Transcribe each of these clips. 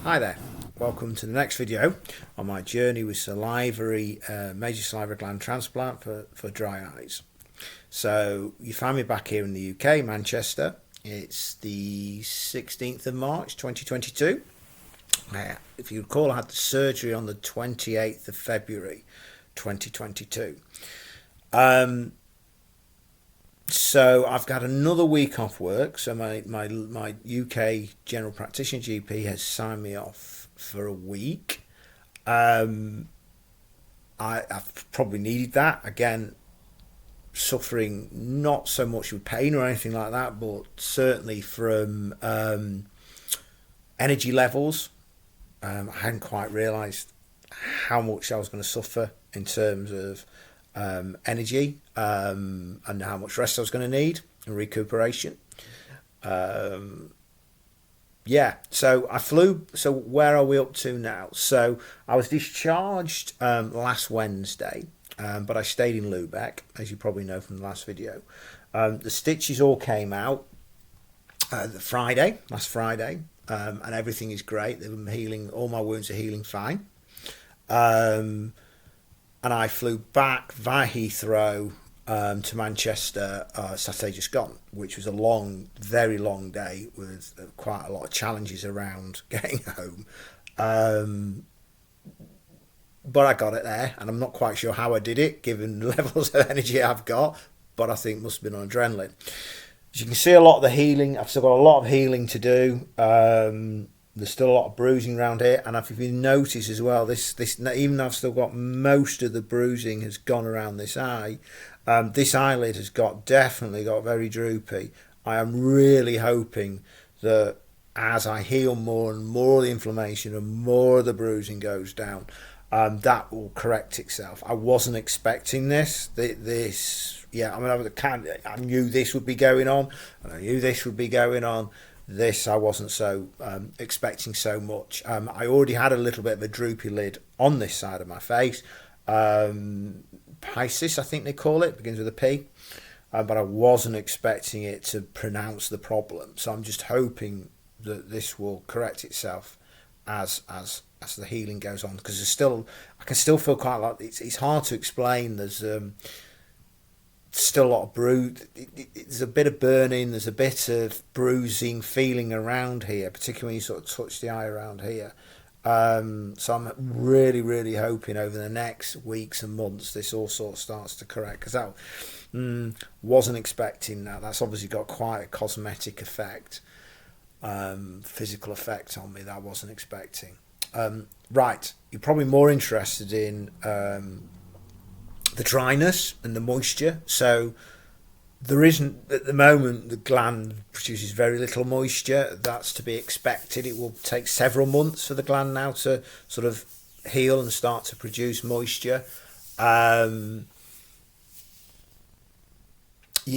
Hi there, welcome to the next video on my journey with Salivary, major salivary gland transplant for dry eyes. So you find me back here in the UK, Manchester. It's the 16th of March 2022. If you recall, I had the surgery on the 28th of February 2022. So I've got another week off work. So my UK general practitioner GP has signed me off for a week. I've probably needed that. Again, suffering not so much with pain or anything like that, but certainly from energy levels. I hadn't quite realised how much I was going to suffer in terms of energy and how much rest I was going to need and recuperation. Yeah, so I flew. So where are we up to now? So I was discharged last Wednesday, but I stayed in Lubeck, as you probably know from the last video. The stitches all came out last Friday, and everything is great. They're healing. All my wounds are healing fine. And I flew back via Heathrow to Manchester Saturday just gone, which was a long, very long day with quite a lot of challenges around getting home. But I got it there, and I'm not quite sure how I did it, given the levels of energy I've got, but I think it must have been on adrenaline. As you can see, a lot of the healing, I've still got a lot of healing to do. There's still a lot of bruising around here, and if you notice as well, this even though I've still got most of the bruising has gone around this eye, this eyelid has definitely got very droopy. I am really hoping that as I heal more and more of the inflammation and more of the bruising goes down, that will correct itself. I wasn't expecting this. Yeah, I mean, I knew this would be going on, and I knew this would be going on. This I wasn't so expecting so much. I already had a little bit of a droopy lid on this side of my face. Piscis, I think they call it, begins with a P. But I wasn't expecting it to pronounce the problem. So I'm just hoping that this will correct itself as the healing goes on. Because I can still feel quite like it's hard to explain. There's still a lot of there's a bit of burning, there's a bit of bruising feeling around here, particularly when you sort of touch the eye around here. So I'm really, really hoping over the next weeks and months this all sort of starts to correct, because that wasn't expecting that. That's obviously got quite a cosmetic effect, physical effect on me that I wasn't expecting. Right, you're probably more interested in the dryness and the moisture. So there isn't, at the moment, the gland produces very little moisture. That's to be expected. It will take several months for the gland now to sort of heal and start to produce moisture. You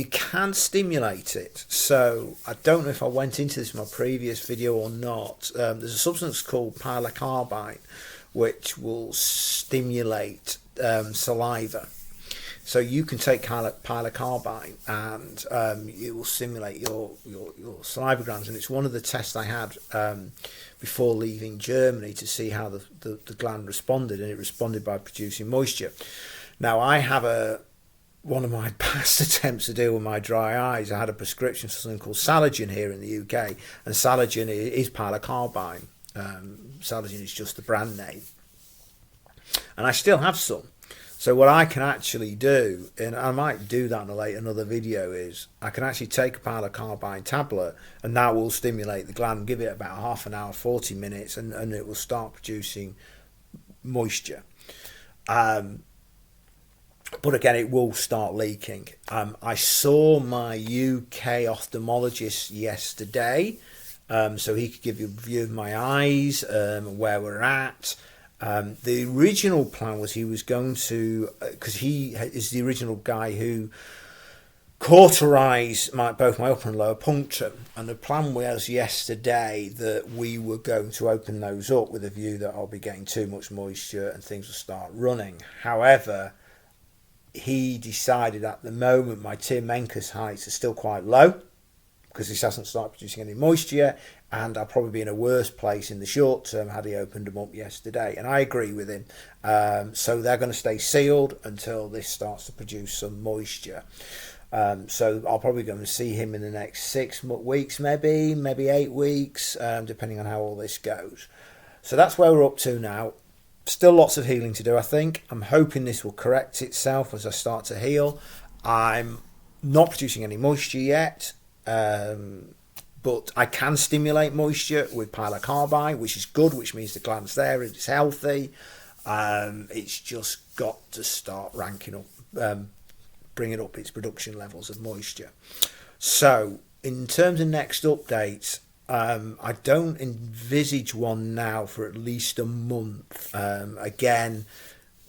can stimulate it. So I don't know if I went into this in my previous video or not. There's a substance called pyrrolocarbon which will stimulate saliva. So you can take pyrrolocarbon and it will stimulate your saliva glands. And it's one of the tests I had before leaving Germany to see how the gland responded, and it responded by producing moisture. Now I have one of my past attempts to deal with my dry eyes, I had a prescription for something called Saligen here in the UK, and Saligen is pyrrolocarbon. Saligen is just the brand name, and I still have some. So what I can actually do, and I might do that in another video, is I can actually take a pyrrolocarbon tablet, and that will stimulate the gland, give it about half an hour, 40 minutes, and it will start producing moisture. But again, it will start leaking. I saw my UK ophthalmologist yesterday, so he could give you a view of my eyes, where we're at. The original plan was he was going to, because he is the original guy who cauterized both my upper and lower punctum, and the plan was yesterday that we were going to open those up with a view that I'll be getting too much moisture and things will start running. However, he decided at the moment my Tear Mencus heights are still quite low, because this hasn't started producing any moisture yet, and I'll probably be in a worse place in the short term had he opened them up yesterday. And I agree with him. So they're going to stay sealed until this starts to produce some moisture. So I'll probably go and see him in the next 6 weeks, maybe 8 weeks, depending on how all this goes. So that's where we're up to now. Still lots of healing to do, I think. I'm hoping this will correct itself as I start to heal. I'm not producing any moisture yet, but I can stimulate moisture with pyrrolocarbide, which is good, which means the gland's there, it's healthy. It's just got to start ranking up, bringing up its production levels of moisture. So in terms of next updates, I don't envisage one now for at least a month. Again,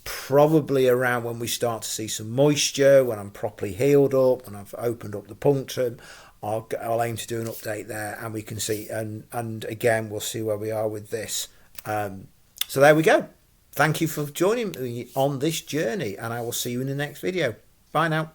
probably around when we start to see some moisture, when I'm properly healed up, when I've opened up the punctum, I'll aim to do an update there, and we can see, and again, we'll see where we are with this. So there we go. Thank you for joining me on this journey, and I will see you in the next video. Bye now.